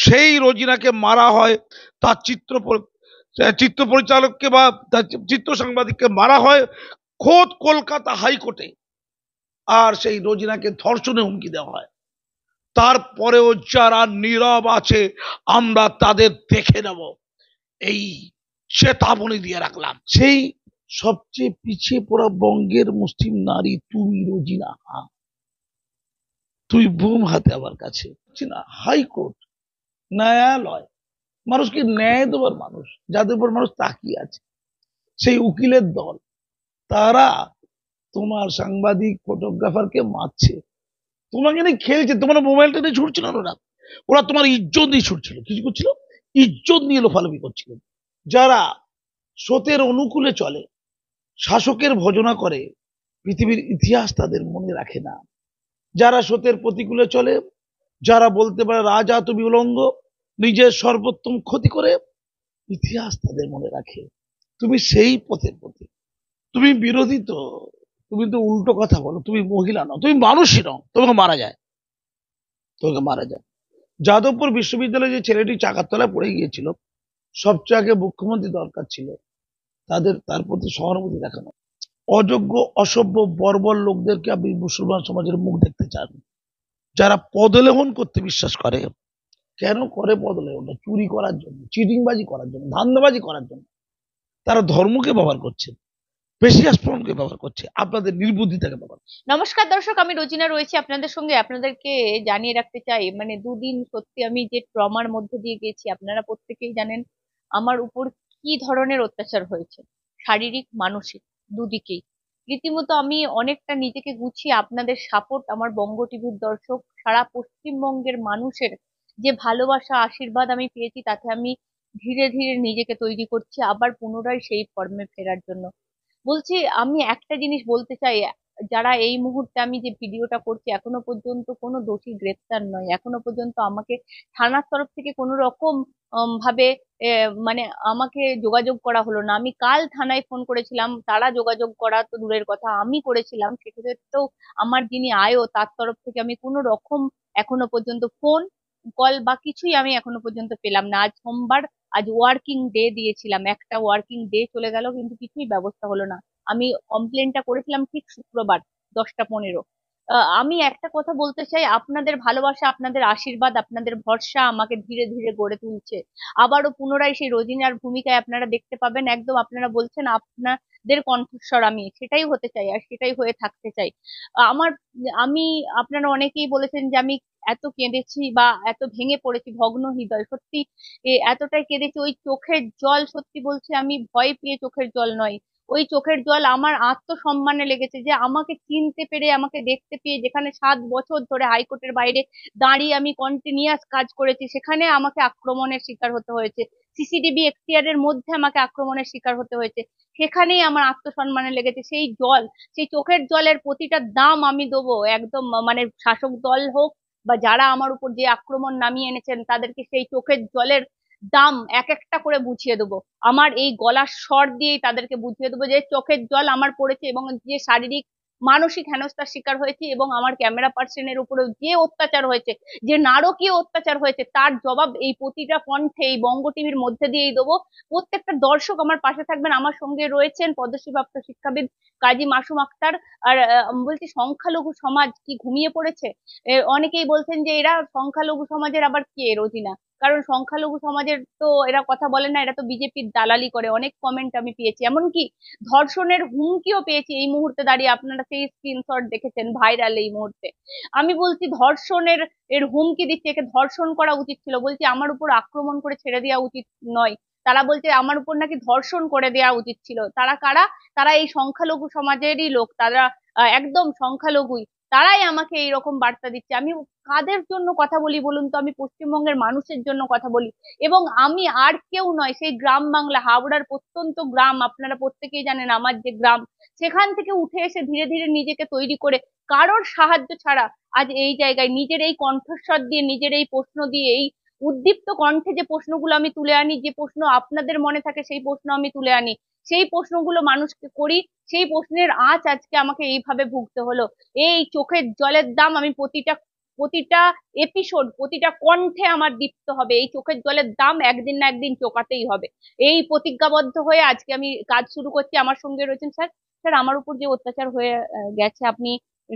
সেই রোজিনাকে মারা হয়, তার চিত্র পরিচালককে বা তার চিত্র সাংবাদিককে মারা হয় খোদ কলকাতা হাইকোর্টে, আর সেই রোজিনাকে ধর্ষণে হুমকি দেওয়া হয়। তারপরেও যারা নীরব আছে আমরা তাদের দেখে নেব, এই চেতাবনী দিয়ে রাখলাম। সেই সবচেয়ে পিছিয়ে পড়া বঙ্গের মুসলিম নারী তুমি রোজিনা, তুই বুম হাতে আমার কাছে না। হাইকোর্ট, ন্যায়ালয়, মানুষকে ন্যায় দেওয়ার মানুষ, যাদের উপর মানুষ তাকিয়ে আছে, সেই উকিলের দল, তারা তোমার সাংবাদিক ফটোগ্রাফারকে মারছে, তোমাকে নিয়ে খেলছে, তোমার মোবাইলটা নিয়ে ছুটছিল না, ওরা তোমার ইজ্জত নিয়ে ছুটছিল। কিছু করছিল, ইজ্জত নিয়ে লোফালোফি করছিল। যারা স্রোতের অনুকূলে চলে, শাসকের ভজনা করে, পৃথিবীর ইতিহাস তাদের মনে রাখে না। যারা স্রোতের প্রতিকূলে চলে, যারা বলতে পারে রাজা তুমি উলঙ্গ, নিজের সর্বোত্তম ক্ষতি করে, ইতিহাস তাদের মনে রাখে। তুমি সেই পথের প্রতি, তুমি বিরোধী তো, তুমি তো উল্টো কথা বলো, তুমি মহিলা নও, তুমি মানুষই নও, তোমাকে মারা যায়, তোমাকে মারা যায়। যাদবপুর বিশ্ববিদ্যালয়ে যে ছেলেটি চাকার তলায় পড়ে গিয়েছিল, সবচেয়ে আগে মুখ্যমন্ত্রী দরকার ছিল তার প্রতি সহানুভূতি দেখানো। অযোগ্য, অসভ্য, বর্বর লোকদেরকে আপনি মুসলমান সমাজের মুখ দেখতে চান? যারা পদলেহন করতে বিশ্বাস করে। কেন করে পদলেহনটা? চুরি করার জন্য, চিটিংবাজি করার জন্য, ধান্দাবাজি করার জন্য। তারা ধর্মকে ব্যবহার করছে, পেশি আস্ফোরণকে ব্যবহার করছে, আপনাদের নির্বুদ্ধিতাকে ব্যবহার করছে। নমস্কার দর্শক, আমি রোজিনা রয়েছি আপনাদের সঙ্গে। আপনাদেরকে জানিয়ে রাখতে চাই, মানে দুদিন সত্যি আমি যে ট্রমার মধ্যে দিয়ে গেছি আপনারা প্রত্যেকেই জানেন। আমার উপর কি ধরনের অত্যাচার হয়েছে, শারীরিক মানসিক দুদিকেই। রীতিমতো আমি অনেকটা নিজেকে গুছিয়ে আপনাদের সাপোর্ট, আমার বঙ্গ টিভির দর্শক, সারা পশ্চিমবঙ্গের মানুষের যে ভালোবাসা আশীর্বাদ আমি পেয়েছি, তাতে আমি ধীরে ধীরে নিজেকে তৈরি করছি আবার পুনরায় সেই ফর্মে ফেরার জন্য। বলছি, আমি একটা জিনিস বলতে চাই, যারা এই মুহূর্তে আমি যে ভিডিওটা করছি, এখনো পর্যন্ত কোনো দোষী গ্রেপ্তার নয়, এখনো পর্যন্ত আমাকে থানার তরফ থেকে কোনো রকম ভাবে মানে আমাকে যোগাযোগ করা হলো না। আমি কাল থানায় ফোন করেছিলাম, তারা যোগাযোগ করা তো দূরের কথা, আমি করেছিলাম, সেক্ষেত্রেও আমার যিনি আয়ও তার তরফ থেকে আমি কোনো রকম এখনো পর্যন্ত ফোন কল বা কিছুই আমি এখনো পর্যন্ত পেলাম না। আজ সোমবার, আজ ওয়ার্কিং ডে দিয়েছিলাম, একটা ওয়ার্কিং ডে চলে গেল কিন্তু কিছুই ব্যবস্থা হলো না। আমি কমপ্লেনটা করেছিলাম ঠিক শুক্রবার 10টা 15। আমি একটা কথা বলতে চাই, আপনাদের ভালোবাসা, আপনাদের আশীর্বাদ, আপনাদের ভরসা আমাকে ধীরে ধীরে গড়ে তুলছে। আবারও পুনরায় সেই রোজিনার ভূমিকায় আপনারা দেখতে পাবেন। একদম আপনারা বলছেন আপনাদের কণ্ঠস্বর আমি সেটাই হতে চাই আর সেটাই হয়ে থাকতে চাই। আমার আমি আপনারা অনেকেই বলেছেন যে আমি এত কেঁদেছি বা এত ভেঙে পড়েছি, ভগ্ন হৃদয়, সত্যি এতটাই কেঁদেছি। ওই চোখের জল, সত্যি বলছি, আমি ভয় পেয়ে চোখের জল নয়, ওই চোখের জল আমার আত্মসম্মানে লেগেছে যে আমাকে চিনতে পেরে, আমাকে দেখতে পেয়ে, যেখানে 7 বছর ধরে হাইকোর্টের বাইরে দাঁড়িয়ে আমি কন্টিনিউয়াস কাজ করেছি, সেখানে আমাকে আক্রমণের শিকার হতে হয়েছে, সিসিটিভি এখতিয়ারের মধ্যে আমাকে আক্রমণের শিকার হতে হয়েছে, সেখানেই আমার আত্মসম্মানে লেগেছে। সেই জল, সেই চোখের জলের প্রতিটা দাম আমি দেবো একদম, মানে শাসক দল হোক বা যারা আমার উপর যে আক্রমণ নামিয়ে এনেছেন তাদেরকে সেই চোখের জলের দাম এক একটা করে বুঝিয়ে দেবো। আমার এই গলার স্বর দিয়েই তাদেরকে বুঝিয়ে দেবো যে চোখের জল আমার পড়েছে এবং যে শারীরিক মানসিক হেনস্থার শিকার হয়েছে এবং আমার ক্যামেরা পার্সনের উপরে যে অত্যাচার হয়েছে, যে নারকীয় অত্যাচার হয়েছে, তার জবাব এই প্রতিটা কণ্ঠে এই বঙ্গ টিভির মধ্যে দিয়েই দেবো। প্রত্যেকটা দর্শক আমার পাশে থাকবেন। আমার সঙ্গে রয়েছেন পদ্মশ্রীপ্রাপ্ত শিক্ষাবিদ কাজী মাসুম আক্তার। আর বলছি, সংখ্যালঘু সমাজ কি ঘুমিয়ে পড়েছে? অনেকেই বলছেন যে এরা সংখ্যালঘু সমাজের আবার কে রোজিনা, কারণ সংখ্যালঘু সমাজের তো এরা কথা বলে না, এরা তো বিজেপির দালালি করে। অনেক কমেন্ট আমি পেয়েছি, এমনকি ধর্ষণের হুমকিও পেয়েছি এই মুহূর্তে দাঁড়িয়ে। আপনারা সেই স্ক্রিনশট দেখেছেন, ভাইরাল এই মুহূর্তে। আমি বলছি, ধর্ষণের হুমকি দিচ্ছে, একে ধর্ষণ করা উচিত ছিল। বলছি আমার উপর আক্রমণ করে ছেড়ে দেওয়া উচিত নয়, তারা বলছে আমার উপর নাকি ধর্ষণ করে দেওয়া উচিত ছিল। তারা কারা? তারা এই সংখ্যালঘু সমাজেরই লোক, তারা একদম সংখ্যালঘুই, তারাই আমাকে এইরকম বার্তা দিচ্ছে। আমি কাদের জন্য কথা বলি বলুন তো? আমি পশ্চিমবঙ্গের মানুষের জন্য কথা বলি। এবং আমি আর কেউ নয়, সেই গ্রাম বাংলা, হাওড়ার প্রত্যন্ত গ্রাম, আপনারা প্রত্যেকেই জানেন আমার যে গ্রাম, সেখান থেকে উঠে এসে ধীরে ধীরে নিজেকে তৈরি করে কারোর সাহায্য ছাড়া আজ এই জায়গায় নিজের এই কণ্ঠস্বর দিয়ে, নিজের এই প্রশ্ন দিয়ে, এই উদ্দীপ্ত কণ্ঠে যে প্রশ্নগুলো আমি তুলে আনি, যে প্রশ্ন আপনাদের মনে থাকে সেই প্রশ্ন আমি তুলে আনি, সেই প্রশ্নগুলো মানুষকে করি, সেই প্রশ্নের আঁচ আজকে আমাকে এইভাবে ভুগতে হলো। এই চোখের জলের দাম আমি প্রতিটা প্রতিটা এপিসোড, প্রতিটা কণ্ঠে আমার দীপ্ত হবে, এই চোখের জলের দাম একদিন না একদিন চোকাতেই হবে। এই প্রতিজ্ঞাবদ্ধ হয়ে আজকে আমি কাজ শুরু করছি। আমার সঙ্গে রয়েছেন স্যার। স্যার, আমার উপর যে অত্যাচার হয়ে গেছে, আপনি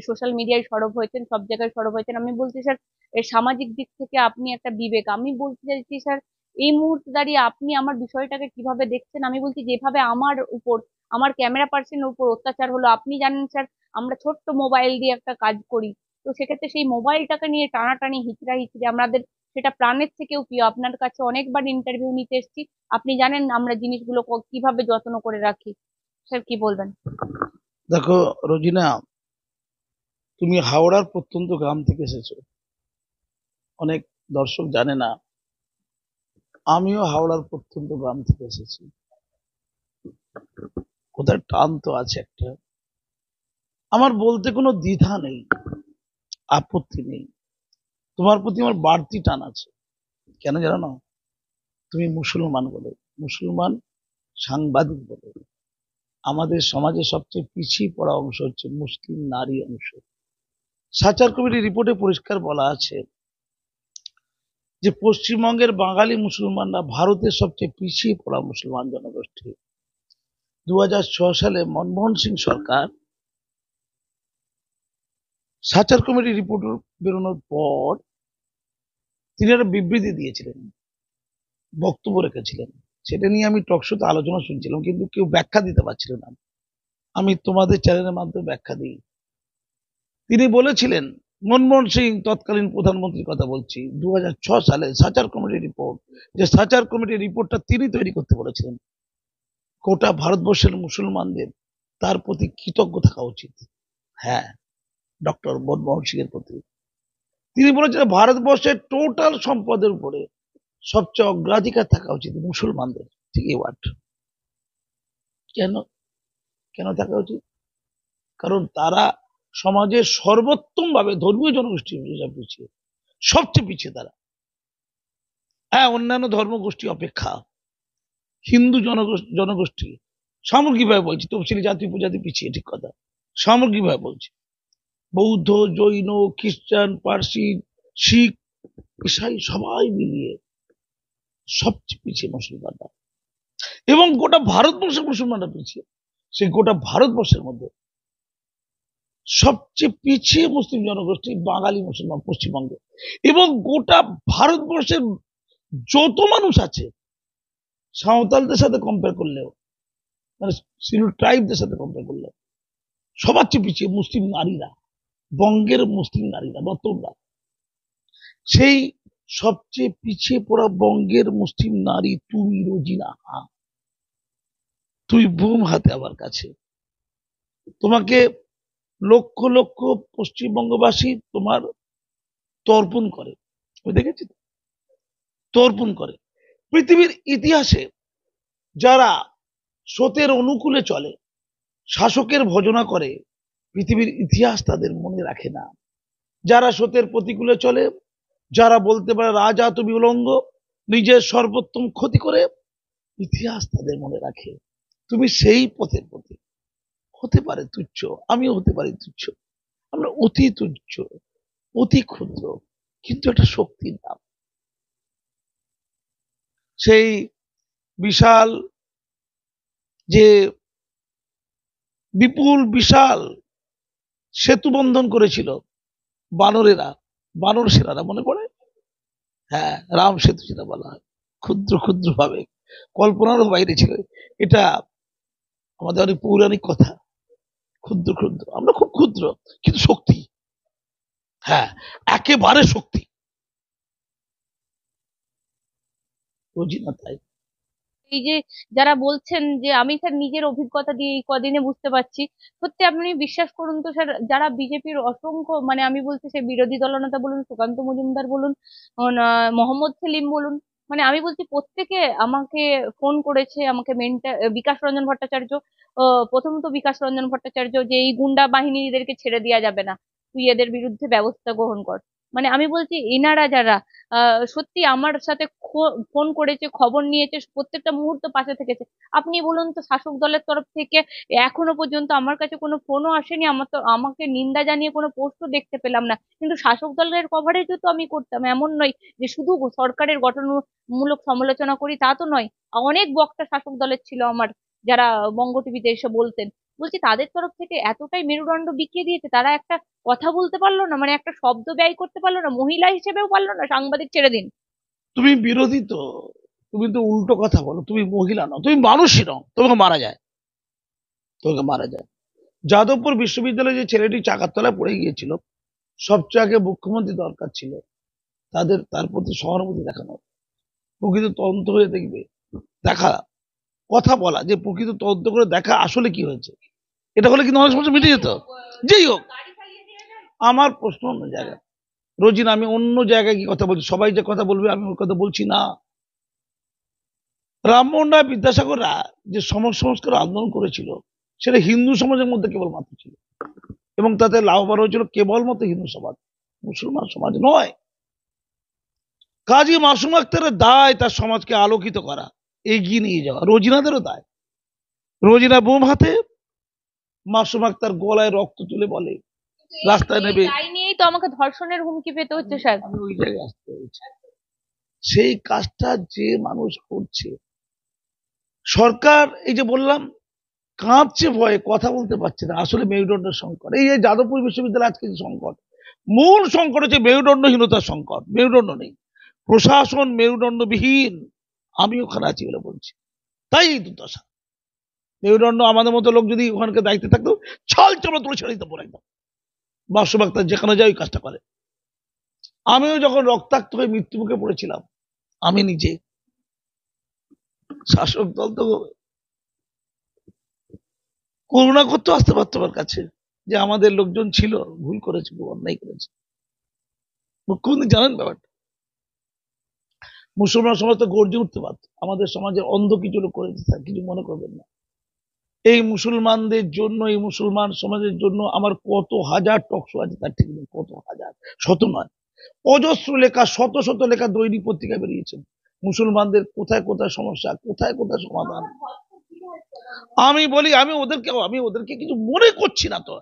সোশ্যাল মিডিয়ায় সরব হয়েছেন, সব জায়গায় সরব হয়েছেন, আমি বলছি স্যার, এর সামাজিক দিক থেকে আপনি একটা বিবেক। আমি বলতে চাইছি স্যার, এই মুহূর্তে দাঁড়িয়ে আপনি আমার বিষয়টাকে কিভাবে দেখছেন? আমি বলছি, যেভাবে আমার উপর, আমার ক্যামেরা পার্সনের উপর অত্যাচার হলো, আপনি জানেন স্যার, আমরা ছোট্ট মোবাইল দিয়ে একটা কাজ করি, তো সেক্ষেত্রে সেই মোবাইলটাকে নিয়ে টানাটানি, হিচড়া হিচড়ি, আমাদের সেটা প্রাণের থেকেও প্রিয়। আপনার কাছে অনেকবার ইন্টারভিউ নিতে এসেছি, আপনি জানেন আমরা জিনিসগুলো কিভাবে যত্ন করে রাখি। স্যার, কি বলবেন? দেখো রোজিনা, তুমি হাওড়ার প্রত্যন্ত গ্রাম থেকে এসেছো, অনেক দর্শক জানে না আমিও হাওড়ার প্রত্যন্ত গ্রাম থেকে এসেছি। কোথায় টান তো আছে একটা, আমার বলতে কোনো দ্বিধা নেই, আপত্তি নেই। তোমার প্রতি আমার বাড়তি টান আছে। কেন জানো না? তুমি মুসলমান বলে, মুসলমান সাংবাদিক বলে। আমাদের সমাজে সবচেয়ে পিছিয়ে পড়া অংশ হচ্ছে মুসলিম নারী অংশ। সাচার কমিটির রিপোর্টে পরিষ্কার বলা আছে যে পশ্চিমবঙ্গের বাঙালি মুসলমানরা ভারতের সবচেয়ে পিছিয়ে পড়া মুসলমান জনগোষ্ঠী। 2006 সালে মনমোহন সিং সরকার সাচার কমিটির রিপোর্ট বেরোনোর পর তিনি একটা বিবৃতি দিয়েছিলেন, বক্তব্য রেখেছিলেন। সেটা নিয়ে আমি টকশোতে আলোচনা শুনছিলাম, কিন্তু কেউ ব্যাখ্যা দিতে পারছিল না। আমি তোমাদের চ্যানেলের মাধ্যমে ব্যাখ্যা দিই। তিনি বলেছিলেন, মনমোহন সিং তৎকালীন প্রধানমন্ত্রীর কথা বলছি, 2006 সালে সাচার কমিটির রিপোর্ট, যে সাচার কমিটির রিপোর্টটা তিনি তৈরি করতে বলেছিলেন। গোটা ভারতবর্ষের মুসলমানদের তার প্রতি কৃতজ্ঞ থাকা উচিত। হ্যাঁ, ডক্টর মনমোহন সিং এর প্রতি। তিনি বলেছিলেন ভারতবর্ষের টোটাল সম্পদের উপরে সবচেয়ে অগ্রাধিকার থাকা উচিত মুসলমানদের। ঠিক এই ওয়ার্ড। কেন কেন থাকা উচিত? কারণ তারা সমাজের সর্বোত্তম ভাবে ধর্মীয় জনগোষ্ঠী হিসাবে পিছিয়ে, সবচেয়ে পিছিয়ে তারা। হ্যাঁ, অন্যান্য ধর্মগোষ্ঠী অপেক্ষা হিন্দু জনগোষ্ঠী সামগ্রিকভাবে বলছি, তফসিলি জাতি উপজাতি পিছিয়ে, ঠিক কথা, সামগ্রিকভাবে বলছি। বৌদ্ধ, জৈন, খ্রিস্টান, পার্সি, শিখ, ইসাই সবাই মিলিয়ে সবচেয়ে পিছিয়ে মুসলমানরা। এবং গোটা ভারতবর্ষের মুসলমানরা পিছিয়ে। সেই গোটা ভারতবর্ষের মধ্যে সবচেয়ে পিছিয়ে মুসলিম জনগোষ্ঠী বাঙালি মুসলমান পশ্চিমবঙ্গে। এবং গোটা ভারতবর্ষের যত মানুষ আছে, সাঁওতালদের সাথে কম্পেয়ার করলেও, মানে সিলু ট্রাইবদের সাথে কম্পেয়ার করলেও সবার চেয়ে পিছিয়ে মুসলিম নারীরা, বঙ্গের মুসলিম নারীরা বা তোমরা। সেই সবচেয়ে পিছিয়ে পড়া বঙ্গের মুসলিম নারী তুমি রোজিনা, তুই বুম হাতে আমার কাছে। তোমাকে লক্ষ লক্ষ পশ্চিমবঙ্গবাসী তোমার তর্পণ করে, আমি দেখেছি তর্পণ করে। পৃথিবীর ইতিহাসে যারা স্রোতের অনুকূলে চলে, শাসকের ভজনা করে, পৃথিবীর ইতিহাস তাদের মনে রাখে না। যারা স্রোতের প্রতিকূলে চলে, যারা বলতে পারে রাজা তুমি উলঙ্গ, নিজের সর্বোত্তম ক্ষতি করে, ইতিহাস তাদের মনে রাখে। তুমি সেই পথের প্রতি। হতে পারে তুচ্ছ, আমিও হতে পারি তুচ্ছ, আমরা অতি তুচ্ছ, অতি ক্ষুদ্র, কিন্তু একটা শক্তির নাম। সেই বিশাল, যে বিপুল বিশাল সেতু বন্ধন করেছিল বানরেরা, বানর সেনারা, মনে পড়ে? হ্যাঁ, রাম সেতু যেটা বলা হয়, ক্ষুদ্র ক্ষুদ্র ভাবে, কল্পনারও বাইরে ছিল। এটা আমাদের অনেক পৌরাণিক কথা। ক্ষুদ্র ক্ষুদ্র, আমরা খুব ক্ষুদ্র, কিন্তু শক্তি, হ্যাঁ, একেবারে শক্তি। রোজিনা তাই। এই যে যারা বলছেন, যে আমি স্যার নিজের অভিজ্ঞতা দিয়ে এই কদিনে বুঝতে পারছি, সত্যি আপনি বিশ্বাস করুন তো স্যার, যারা বিজেপির অসংখ্য, মানে আমি বলছি সে বিরোধী দলনেতা বলুন, সুকান্ত মজুমদার বলুন, মোহাম্মদ সেলিম বলুন, মানে আমি বলছি প্রত্যেকে আমাকে ফোন করেছে, আমাকে বিকাশ রঞ্জন ভট্টাচার্য, প্রথমত বিকাশ রঞ্জন ভট্টাচার্য, যে এই গুন্ডা বাহিনীদেরকে ছেড়ে দেওয়া যাবে না, তুই এদের বিরুদ্ধে ব্যবস্থা গ্রহণ কর। মানে আমি বলছি এনারা যারা সত্যি আমার সাথে ফোন করেছে, খবর নিয়েছে, প্রত্যেকটা মুহূর্ত পাশে থেকেছে। আপনি বলুন তো, শাসক দলের তরফ থেকে এখনো পর্যন্ত আমার কাছে কোনো ফোনও আসেনি, আমার তো আমাকে নিন্দা জানিয়ে কোনো পোস্টও দেখতে পেলাম না। কিন্তু শাসক দলের কভারেজও তো আমি করতাম, এমন নয় যে শুধু সরকারের গঠনমূলক সমালোচনা করি, তা তো নয়। অনেক বক্তা শাসক দলের ছিল আমার, যারা বঙ্গ টিভিতে এসে বলতেন। বলছি তাদের তরফ থেকে এতটাই মেরুদণ্ড বিকিয়ে দিয়েছে, তারা একটা কথা বলতে পারলো না, মানে একটা শব্দ ব্যয় করতে পারলো না, মহিলা হিসেবেও পারলো না, সাংবাদিক ছেড়ে দিন। তুমি বিরোধী তো, তুমি তো উল্টো কথা বলো। তুমি মহিলা নও, তুমি মানুষই নও, তোমাকে মারা যায়, তোমাকে মারা যায়। যাদবপুর বিশ্ববিদ্যালয়ে যে ছেলেটি চাকার তলায় পড়ে গিয়েছিল, সবচেয়ে আগে মুখ্যমন্ত্রী দরকার ছিল তার প্রতি সহানুভূতি দেখানো, প্রকৃত তদন্ত হয়ে দেখবে, দেখা, কথা বলা, যে প্রকৃত তদন্ত করে দেখা আসলে কি হয়েছে। এটা হলে কিন্তু অনেক সমস্যা মিটে যেত। যেই হোক, আমার প্রশ্ন অন্য জায়গায়। রোজিনা, আমি অন্য জায়গায় কি কথা বলছি, সবাই যে কথা বলবে আমি ওর কথা বলছি না। রামমোহন রায় বিদ্যাসাগররা যে সমাজ সংস্কার আন্দোলন করেছিল, সেটা হিন্দু সমাজের মধ্যে কেবলমাত্র ছিল, এবং তাতে লাভবান হয়েছিল কেবলমাত্র হিন্দু সমাজ, মুসলমান সমাজ নয়। কাজী মাসুম আক্তারের দায় তার সমাজকে আলোকিত করা, এগিয়ে নিয়ে যাওয়া। রোজিনাদেরও দায়। রোজিনা বুম হাতে, মাসুম আক্তার গলায় রক্ত তুলে বলে রাস্তায় নেবে। তাই নিয়েই তো আমাকে ধর্ষণের হুমকি পেতে হচ্ছে স্যার। আমি ওই জায়গায় আসতে হয়েছে। সেই কাজটা যে মানুষ করছে, সরকার এই যে বললাম কাঁপছে ভয়ে, কথা বলতে পারছে না, আসলে মেরুদণ্ডের সংকট। এই যে যাদবপুর বিশ্ববিদ্যালয় আজকে যে সংকট, মূল সংকট হচ্ছে মেরুদণ্ডহীনতার সংকট। মেরুদণ্ড নেই, প্রশাসন মেরুদণ্ডবিহীন। আমি ওখানে আছি বলে বলছি, তাই এই দুর্দশা। মেরুদণ্ড আমাদের মতো লোক যদি ওখানকে দায়িত্বে থাকতো, ছাল চামড়া তুলে ছেড়ে দিত পরে একদম। মাসুম আক্তার যেখানে যায় ওই কাজটা করে। আমিও যখন রক্তাক্ত হয়ে মৃত্যু মুখে পড়েছিলাম, আমি নিজে, শাসক দল তো করুণা করতে আসতে পারতো আমার কাছে, যে আমাদের লোকজন ছিল, ভুল করেছে, অন্যায় করেছে। মুখ্যমন্ত্রী জানেন ব্যাপারটা, মুসলমান সমাজ তো গর্জে উঠতে পারত। আমাদের সমাজে অন্ধ কিছু লোক করেছে, স্যার কিছু মনে করবেন না। এই মুসলমানদের জন্য, এই মুসলমান সমাজের জন্য আমার কত হাজার টকশো আছে, তার ঠিক নেই, কত হাজার, শত নয়, অজস্র লেখা, শত শত লেখা দৈনিক পত্রিকা বেরিয়েছেন। মুসলমানদের কোথায় কোথায় সমস্যা, কোথায় কোথায় সমাধান। আমি বলি, আমি ওদেরকে কিছু মনে করছি না তো।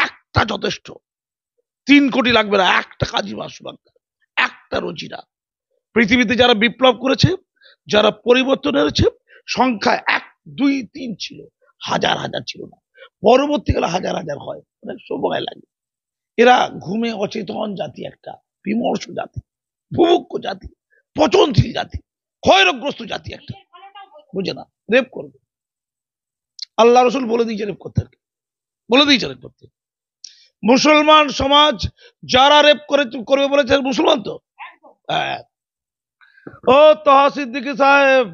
একটা যথেষ্ট, 3 কোটি লাগবে না, একটা কাজী মাসুম আক্তার, একটা রোজিনা। পৃথিবীতে যারা বিপ্লব করেছে, যারা পরিবর্তন এনেছে, সংখ্যা 1, 2, 3 ছিল, হাজার হাজার ছিল না। পরবর্তীকালে হাজার হাজার হয়, অনেক সময় লাগে। এরা ঘুমে অচেতন জাতি, একটা বিমর্ষ জাতি, ভুভুক্ষ জাতি, পচনশীল জাতি, ক্ষয়রোগগ্রস্ত জাতি একটা, বুঝে না, রেপ করবে। আল্লাহ রসুল বলে দিয়েছে রেপ করতে, বলে দিয়েছে রেপ করতে। মুসলমান সমাজ যারা রেপ করবে বলেছে, মুসলমান তো। হ্যাঁ, ও তাহা সিদ্দিকী সাহেব,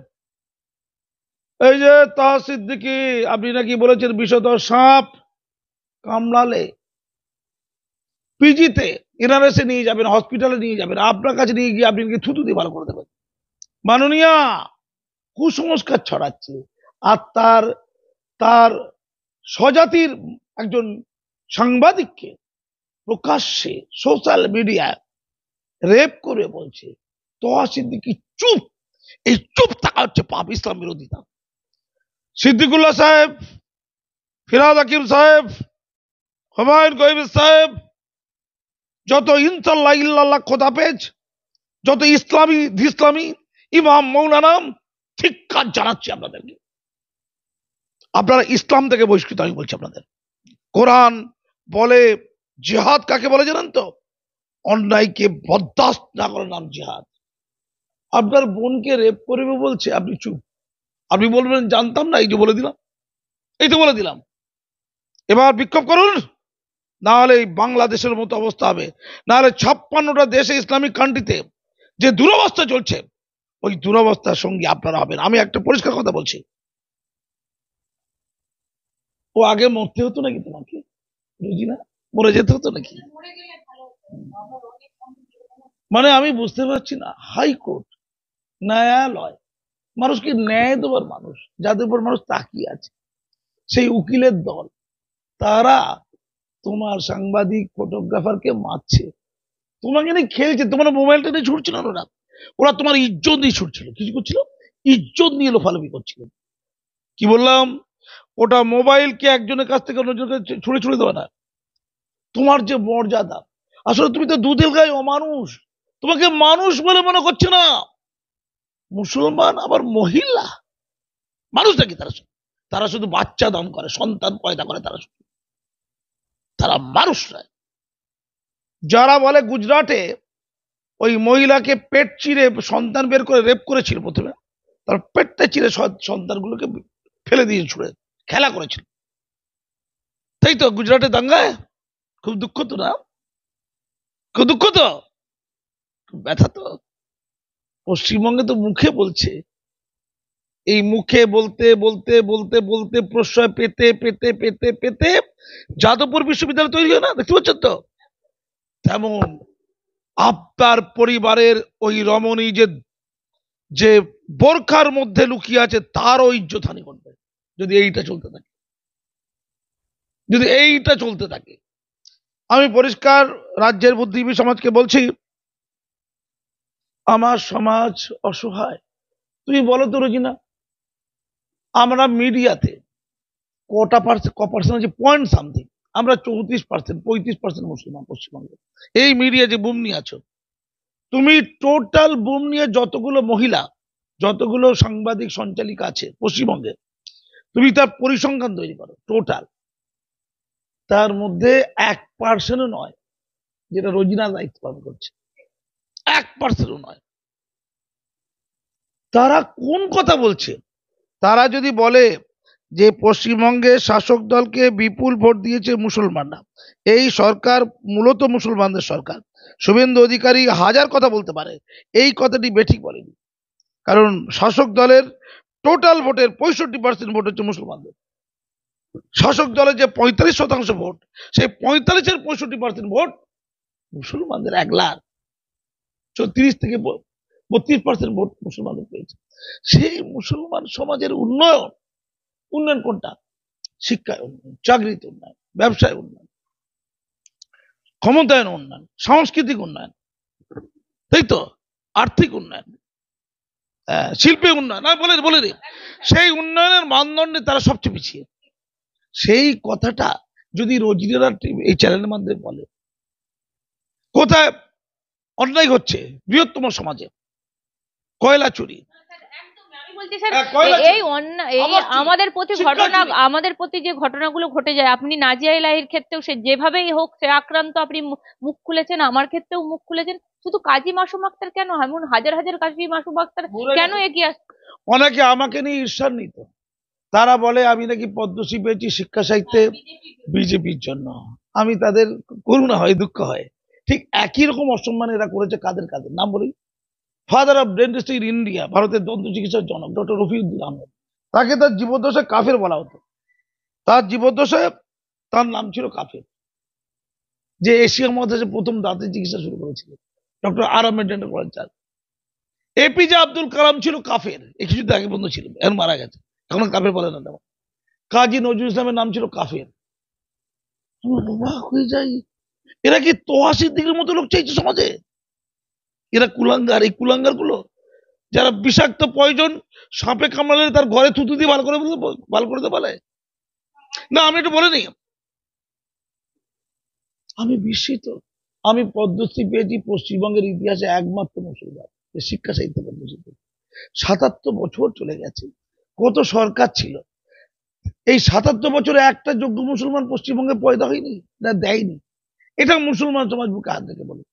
এই যে তাহা সিদ্দিকী, আপনি নাকি বলেছেন বিষধর সাপ কামড়ালে পিজিতে এনআরএসে নিয়ে যাবেন, হসপিটালে নিয়ে যাবেন, আপনার কাছে নিয়ে গিয়ে আপনি থুতু দিয়ে ভালো করে দেবেন। মাননীয়া কুসংস্কার ছড়াচ্ছে, আর তার তার স্বজাতির একজন সাংবাদিককে প্রকাশ্যে সোশ্যাল মিডিয়ায় রেপ করে বলছে। তোহা সিদ্দিকী চুপ, এই চুপ থাকা হচ্ছে পাপ, ইসলাম বিরোধিতা। সিদ্দিকুল্লাহ সাহেব, ফিরহাদ হাকিম সাহেব, হুমায়ুন কবির সাহেব, যত ইনশাল্লাহ ইল্লাল্লাহ খোদাফেজ, যত ইসলামী ইমাম মৌলানা, ধিক্কার জানাচ্ছি আপনাদেরকে। আপনারা ইসলাম থেকে বহিষ্কৃত, আমি বলছি আপনাদের। কোরআন বলে জিহাদ কাকে বলে জানেন তো? অন্যায়কে বরদাস্ত না করার নাম জিহাদ। আপনার বোনকে রেপ করবে বলছে, আপনি চুপ। আপনি বলবেন জানতাম না, এই যে বলে দিলাম, এই তো বলে দিলাম। এবার বিক্ষোভ করুন, না হলে বাংলাদেশের মতো অবস্থা হবে। না হলে 56টা দেশে, ইসলামিক কান্ট্রিতে যে দুরবস্থা চলছে, ওই দুরবস্থার সঙ্গে আপনারা হবেন। আমি একটা পরিষ্কার কথা বলছি, ও আগে মরতে হতো নাকি তোমাকে, বুঝি না, মরে যেতে হতো নাকি? মানে আমি বুঝতে পারছি না, হাইকোর্ট, ন্যায়ালয়, মানুষকে ন্যায় দেওয়ার মানুষ, যাদের উপর মানুষ তাকিয়ে আছে, সেই উকিলের দল, তারা তোমার সাংবাদিক ফটোগ্রাফারকে মারছে, তোমাকে নিয়ে খেলছে, তোমার মোবাইলটা নিয়ে ছুটছিল না ওরা, ওরা তোমার ইজ্জত নিয়ে ছুটছিল। কিছু করছিল, ইজ্জত নিয়ে লোফালোফি করছিল। কি বললাম, ওটা মোবাইলকে একজনের কাছ থেকে অন্যজনকে ছুড়ে ছুড়ে দেওয়া না। তোমার যে মর্যাদা, আসলে তুমি তো দুধের গায়ে অমানুষ, তোমাকে মানুষ বলে মনে করছে না। মুসলমান আবার মহিলা, মানুষ নাকি তারা? তারা শুধু বাচ্চা দান করে, সন্তান পয়দা করে, তারা মানুষ নয়। যারা বলে গুজরাটে ওই মহিলাকে পেট চিরে সন্তান বের করে রেপ করেছিল, প্রথমে তার পেটটা চিরে সন্তানগুলোকে ফেলে দিয়ে ছুড়ে খেলা করেছিল, তাই তো গুজরাটে দাঙ্গায়? খুব দুঃখ তো না? খুব দুঃখ তো, খুব ব্যথা তো। পশ্চিমবঙ্গে তো মুখে বলছে, এই মুখে বলতে বলতে বলতে বলতে প্রশ্রয় পেতে পেতে পেতে পেতে যাদবপুর বিশ্ববিদ্যালয় তৈরি হয় না, দেখতে পাচ্ছেন তো? তেমন আপনার পরিবারের ওই রমণী যে বোরখার মধ্যে লুকিয়ে আছে, তারও ইজ্জতহানি করবে যদি এইটা চলতে থাকে, যদি এইটা চলতে থাকে। আমি পরিষ্কার রাজ্যের বুদ্ধিজীবী সমাজকে বলছি, আমার সমাজ অসহায়। তুমি বলো তো রোজিনা, আমরা মিডিয়াতে কটা পার্সেন্ট আছে, পয়েন্ট সামথিং, আমরা 34%, 35% মুসলমান পশ্চিমবঙ্গে। এই মিডিয়া যে বুম নিয়ে আছো, তুমি টোটাল বুম নিয়ে যতগুলো মহিলা, যতগুলো সাংবাদিক সঞ্চালিকা আছে পশ্চিমবঙ্গে, তুমি তার পরিসংখ্যান তৈরি করো টোটাল, তার মধ্যে 1% নয় যেটা রোজিনা দায়িত্ব পালন করছে, 1% নয়। তারা কোন কথা বলছে? তারা যদি বলে যে পশ্চিমবঙ্গে শাসক দলকে বিপুল ভোট দিয়েছে মুসলমানরা, এই সরকার মূলত মুসলমানদের সরকার, শুভেন্দু অধিকারী হাজার কথা বলতে পারে, এই কথাটি বেঠিক বলেনি। কারণ শাসক দলের টোটাল ভোটের 65% ভোট হচ্ছে মুসলমানদের। শাসক দলের যে 45% ভোট, সেই 45-এর 65% ভোট মুসলমানদের। 1,30,000 থেকে 32% ভোট মুসলমানদের পেয়েছে। সেই মুসলমান সমাজের উন্নয়ন কোনটা? শিক্ষায় উন্নয়ন, চাকরিতে উন্নয়ন, ব্যবসায় উন্নয়ন, ক্ষমতায়ন উন্নয়ন, সাংস্কৃতিক উন্নয়ন, তাই তো, আর্থিক উন্নয়ন, শিল্পে উন্নয়ন, বলে রে, সেই উন্নয়নের মানদণ্ডে তারা সবচেয়ে পিছিয়ে। সেই কথাটা যদি রোজিনারা এই চ্যানেলের মাধ্যমে বলে, কোথায় অন্যায় হচ্ছে বৃহত্তম সমাজে? কয়লা চুরি, আমাদের প্রতি যে ঘটনাগুলো ঘটে যায়, আপনি নাজিয়া এলাহির ক্ষেত্রেও সে যেভাবেই হোক সে আক্রান্ত, আপনি মুখ খুলেছেন, আমার ক্ষেত্রেও মুখ খুলেছেন। শুধু কাজী মাসুম আক্তার কেন, এমন হাজার হাজার কাজী মাসুম আক্তার কেন এগিয়ে আসছে? অনেকে আমাকে নিয়ে ঈর্ষান্বিত, তারা বলে আমি নাকি পদ্মশ্রী পেয়েছি শিক্ষা সাহিত্যে বিজেপির জন্য। আমি তাদের করুণা হয়, দুঃখ হয়। ঠিক একই রকম অসম্মান এরা করেছে কাদের নাম বলি, father of dentistry in India, ভারতের দন্ত চিকিৎসার জনক ডক্টর রফিউদ্দিন আহমেদ। তাকে তার জীবদ্দশায় কাফের বলা হতো, তার জীবদ্দশায় তার নাম ছিল কাফের। যে এশিয়া মহাদেশে প্রথম দাঁতের চিকিৎসা শুরু করেছিল, doctor Ahmed dental college. A P J Abdul Kalam ছিল কাফের, এই কিছুদিন আগে বন্ধু ছিল, এখন মারা গেছে, এখন কাফের বলে না তেমন। কাজী নজরুল ইসলামের নাম ছিল কাফের। হয়ে যাই, এরা কি তোহা সিদ্দিকের মতো লোক চাইছে সমাজে? এরা কুলাঙ্গার, এই কুলাঙ্গার গুলো যারা বিষাক্ত পয়জন সাপে কামড়ালে তার ঘরে থুতু দিয়ে ভালো করে দিতে পারে না। আমি একটু বলে নিই, আমি বিস্মিত। আমি পদ্মশ্রী পেয়েছি পশ্চিমবঙ্গের ইতিহাসে একমাত্র মুসলমান শিক্ষা সাহিত্য পদ্মশ্রী। ৭৭ বছর চলে গেছে, কত সরকার ছিল, এই ৭৭ বছরে একটা যোগ্য মুসলমান পশ্চিমবঙ্গে পয়দা হয়নি, না দেয়নি। এটা মুসলমান সমাজ বুকে হাত রেখে বলে।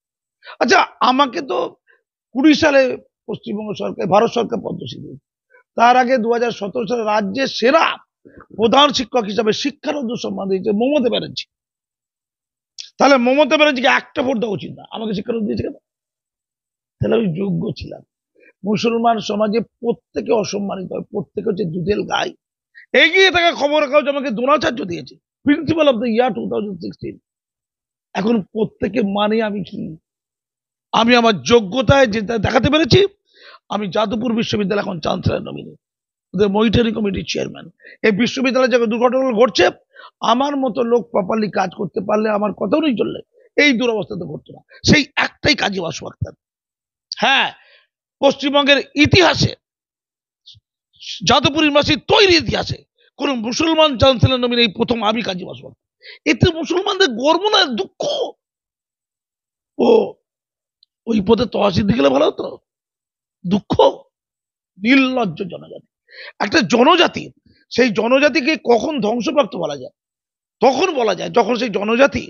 আচ্ছা, আমাকে তো 20 সালে পশ্চিমবঙ্গ সরকার, ভারত সরকার পদ্মশ্রী দিয়েছে। তার আগে 2017 সালে রাজ্যের সেরা প্রধান শিক্ষক হিসাবে শিক্ষারত্ন সম্মান দিয়েছে মমতা ব্যানার্জি। তাহলে মমতা ব্যানার্জিকে একটা ভোট দেওয়া উচিত না, আমাকে শিক্ষারত্ন দিয়েছে কেন? তাহলে আমি যোগ্য ছিলাম। মুসলমান সমাজে প্রত্যেকে অসম্মানিত হয়, প্রত্যেকে হচ্ছে দুধের গাই। এগিয়ে থাকা খবর কাগজ আমাকে দ্রোণাচার্য দিয়েছে, প্রিন্সিপাল অফ দ্য ইয়ার 2016। এখন প্রত্যেকে মানে আমি কি? আমি আমার যোগ্যতায় যেটা দেখাতে পেরেছি, আমি যাদবপুর বিশ্ববিদ্যালয় এখন চ্যান্সেলর নমিনি, ওদের মনিটরিং কমিটির চেয়ারম্যান। এই বিশ্ববিদ্যালয়ে যে দুর্ঘটনাগুলো ঘটছে, আমার মতো লোক প্রপারলি কাজ করতে পারলে, আমার কথাও নেই চললে এই দুরবস্থা তো ঘটতো না। সেই একটাই কাজী বাসু আক্তার। হ্যাঁ, পশ্চিমবঙ্গের ইতিহাসে, যাদবপুর ইউনিভার্সিটির তৈরি ইতিহাসে কোন মুসলমান চ্যান্সেলর নমিনি এই প্রথম আমি কাজী বাসু আক্তার। এতে মুসলমানদের গর্ব না দুঃখ? ও ওই পথে তহসিল গেলে ভালো হতো? দুঃখ? নির্লজ্জ জনজাতি। একটা জনজাতি, সেই জনজাতিকে কখন ধ্বংসপ্রাপ্ত বলা যায়? তখন বলা যায় যখন সেই জনজাতি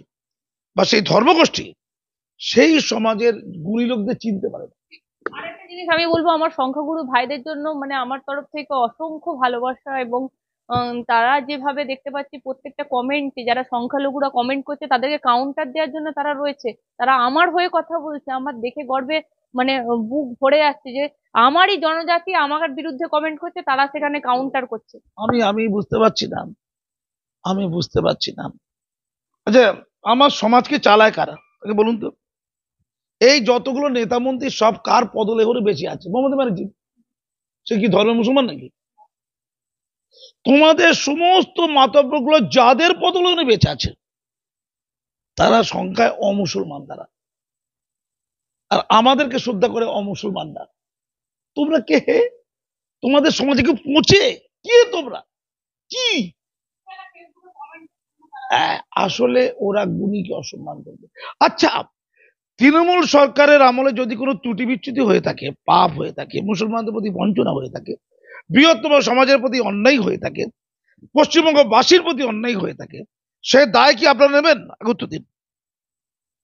বা সেই ধর্মগোষ্ঠী সেই সমাজের গুণী লোকদের চিনতে পারে না। আরেকটা জিনিস আমি বলবো, আমার সংখ্যাগুরু ভাইদের জন্য মানে আমার তরফ থেকে অসংখ্য ভালোবাসা, এবং তারা যেভাবে দেখতে পাচ্ছি প্রত্যেকটা কমেন্টে যারা সংখ্যালঘুরা কমেন্ট করছে তাদেরকে কাউন্টার দেওয়ার জন্য তারা রয়েছে। তারা আমার হয়ে কথা বলছে, আমার দেখে গর্বে মানে বুক ভরে যাচ্ছে যে আমারই জনজাতি আমার বিরুদ্ধে কমেন্ট করছে, তারা সেখানে কাউন্টার করছে। আমি বুঝতে পারছি না, আমি বুঝতে পারছি না। আচ্ছা, আমার সমাজকে চালায় কারা আগে বলুন তো? এই যতগুলো নেতা মন্ত্রী সব কার পদলেহরে বেশি আছে? মমতা ব্যানার্জি। সে কি ধর্মের মুসলমান নাকি? তোমাদের সমস্ত মাতব্বরগুলো যাদের পদলেহরে বেঁচে আছে তারা সংখ্যায় অমুসলমান, তারা। আর আমাদেরকে শ্রদ্ধা করে অমুসলমানরা। তোমরা কে? তোমাদের সমাজে কি পৌঁছে? কে তোমরা? কি আসলে ওরা গুণীকে অসম্মান করবে? আচ্ছা, তৃণমূল সরকারের আমলে যদি কোনো ত্রুটি বিচ্যুতি হয়ে থাকে, পাপ হয়ে থাকে, মুসলমানদের প্রতি বঞ্চনা হয়ে থাকে, বৃহত্তম সমাজের প্রতি অন্যায় হয়ে থাকে, পশ্চিমবঙ্গবাসীর প্রতি অন্যায় হয়ে থাকে, সে দায় কি আপনারা নেবেন? উত্তর দিন।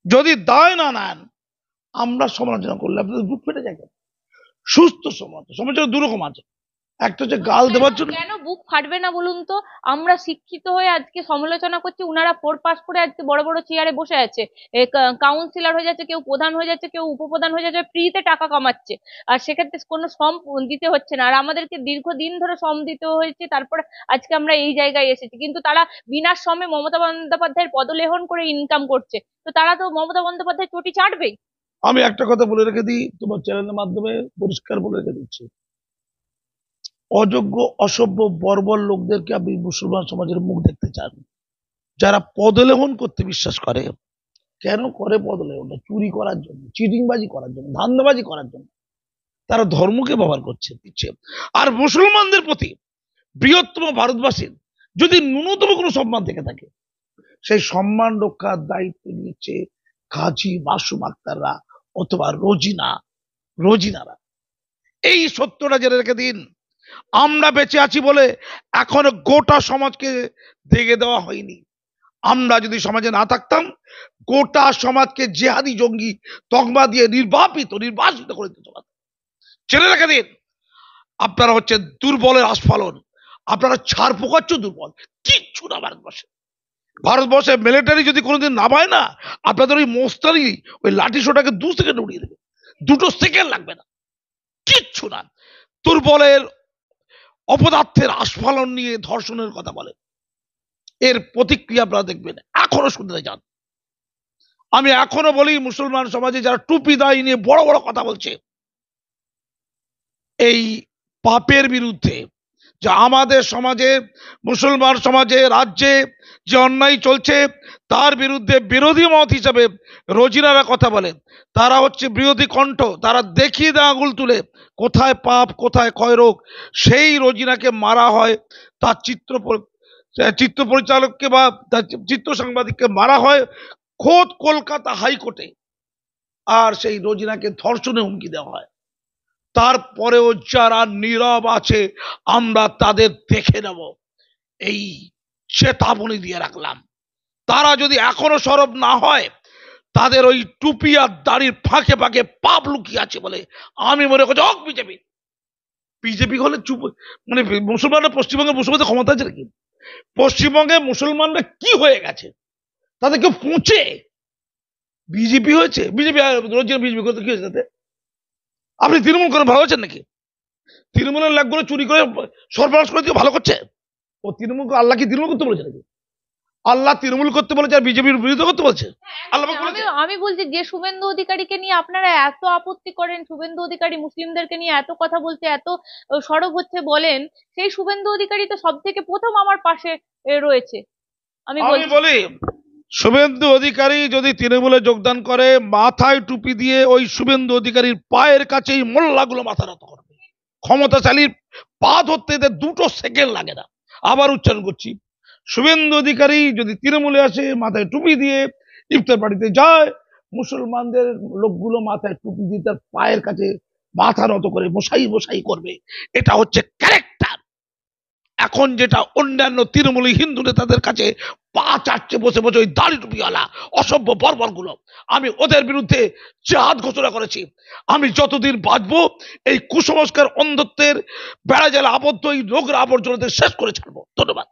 যদি দায় না নেন, আমরা সমালোচনা করলে আপনাদের বুক ফেটে যায়। সুস্থ সমাজ, সমাজের দুরকম আছে, একটা হচ্ছে গাল দেওয়ার জন্য। কেন বুক ফাটবে না বলুন তো? আমরা শিক্ষিত হয়ে আজকে সমালোচনা করছি, উনারা 4 পাস করে আজকে বড় বড় চেয়ারে বসে আছে, কাউন্সিলর হয়ে যাচ্ছে, কেউ প্রধান হয়ে যাচ্ছে, কেউ উপপ্রধান হয়ে যাচ্ছে, ফ্রিতে টাকা কামাচ্ছে। আর সেক্ষেত্রে কোনো শ্রম দিতে হচ্ছে না, আর আমাদেরকে দীর্ঘদিন ধরে শ্রম দিতে হয়েছে, তারপর আজকে আমরা এই জায়গায় এসেছি। কিন্তু তারা বিনা শ্রমে মমতা বন্দ্যোপাধ্যায়ের পদলেহন করে ইনকাম করছে, তো তারা তো মমতা বন্দ্যোপাধ্যায় চটি চাটবেই। আমি একটা কথা বলে রেখে দিই, তোমার চ্যানেলের মাধ্যমে পরিষ্কার বলে রেখে দিচ্ছি, অযোগ্য, অসভ্য, বর্বর লোকদেরকে আপনি মুসলমান সমাজের মুখ দেখতে চান? যারা পদলেহন করতে বিশ্বাস করে। কেন করে পদলেহনটা? চুরি করার জন্য, চিটিংবাজি করার জন্য, ধান্দাবাজি করার জন্য। তারা ধর্মকে ব্যবহার করছে, দিচ্ছে। আর মুসলমানদের প্রতি বৃহত্তম ভারতবাসীর যদি ন্যূনতম কোনো সম্মান থেকে থাকে, সেই সম্মান রক্ষার দায়িত্ব নিচ্ছে কাজী মাসুম আক্তাররা অথবা রোজিনারা। এই সত্যটা জেনে রেখে দিন, আমরা বেঁচে আছি বলে এখনো গোটা সমাজকে দেখে দেওয়া হয়নি। আমরা যদি সমাজে না থাকতাম, গোটা সমাজকে জেহাদি জঙ্গি তকমা দিয়ে নির্বাসিত করে দিতে পারতাম। জেনে রেখে দিন, আপনারা হচ্ছে দুর্বলের আস্ফালন, আপনারা ছাড় পোকাচ্ছ দুর্বল, কিচ্ছু না। ভারতবর্ষে মিলিটারি যদি কোনোদিন নামায় না, আপনাদের ওই মোস্তারি ওই লাঠি সোটাকে 2 সেকেন্ড উড়িয়ে দেবে, 2 সেকেন্ড লাগবে না, কিচ্ছু না। দুর্বলের অপদার্থের আস্ফালন নিয়ে ধর্ষণের কথা বলে, এর প্রতিক্রিয়া আপনারা দেখবেন, এখনো শুনতে যান। আমি এখনো বলি, মুসলমান সমাজে যারা টুপি দাড়ি নিয়ে বড় বড় কথা বলছে এই পাপের বিরুদ্ধে, যে আমাদের সমাজে, মুসলমান সমাজে, রাজ্যে যে অন্যায় চলছে তার বিরুদ্ধে বিরোধী মত হিসাবে রোজিনারা কথা বলে, তারা হচ্ছে বিরোধী কণ্ঠ, তারা দেখিয়ে দেয় আঙুল তুলে কোথায় পাপ কোথায় ক্ষয়রোগ। সেই রোজিনাকে মারা হয়, তার চিত্র পরিচালককে বা তার চিত্র সাংবাদিককে মারা হয় খোদ কলকাতা হাইকোর্টে, আর সেই রোজিনাকে ধর্ষণে হুমকি দেওয়া হয়। তারপরেও যারা নীরব আছে আমরা তাদের দেখে নেব, এই চেতাবনী দিয়ে রাখলাম। তারা যদি এখনো সরব না হয়, তাদের ওই টুপি আর দাড়ির ফাঁকে ফাঁকে পাপ লুকিয়ে আছে বলে আমি মনে করছি। বিজেপি হলে চুপ, মানে মুসলমানরা পশ্চিমবঙ্গে মুসলমানদের ক্ষমতা আছে নাকি? পশ্চিমবঙ্গে মুসলমানরা কি হয়ে গেছে তাদের কেউ পৌঁছে? বিজেপি হয়েছে, বিজেপি বিজেপি করতে কি হয়েছে তাতে? আপনি তৃণমূল করে ভালো আছেন নাকি? তৃণমূলের লাখগুলো চুরি করে সরবরাহ করে দিয়ে ভালো করছে ও? তৃণমূল আল্লাহ কি তৃণমূল করতে বলেছে নাকি? আল্লাহ তৃণমূল করতে বলেছে আর বিজেপির বিরুদ্ধে করতে বলছে? আল্লাহ বলেছে? আমি বলছি যে শুভেন্দু অধিকারীকে নিয়ে আপনারা এত আপত্তি করেন, শুভেন্দু অধিকারী মুসলিমদেরকে নিয়ে এত কথা বলছে, এত সরব হচ্ছে বলেন, সেই শুভেন্দু অধিকারী তো সব থেকে প্রথম আমার পাশে রয়েছে। আমি বলি শুভেন্দু অধিকারী যদি তৃণমূলে যোগদান করে, মাথায় টুপি দিয়ে ওই শুভেন্দু অধিকারীর পায়ের কাছেই মোল্লাগুলো মাথা নত করবে। ক্ষমতাশালীর পা ধরতে এদের 2 সেকেন্ড লাগে না। আবার উচ্চারণ করছি, শুভেন্দু অধিকারী যদি তৃণমূলে আসে, মাথায় টুপি দিয়ে ইফতার পার্টিতে যায়, মুসলমানদের লোকগুলো মাথায় টুপি দিয়ে তার পায়ের কাছে মাথা নত করে মশাই মশাই করবে। এটা হচ্ছে ক্যারেক্টার। এখন যেটা অন্যান্য তৃণমূলী হিন্দু নেতাদের কাছে পা চাটছে বসে বসে ওই দাড়ি টুপিওয়ালা অসভ্য বর্বর গুলো, আমি ওদের বিরুদ্ধে জিহাদ ঘোষণা করেছি। আমি যতদিন বাঁচবো এই কুসংস্কার অন্ধত্বের বেড়া জেলা আবদ্ধ এই নোংরা আবর্জনাদের শেষ করে ছাড়বো। ধন্যবাদ।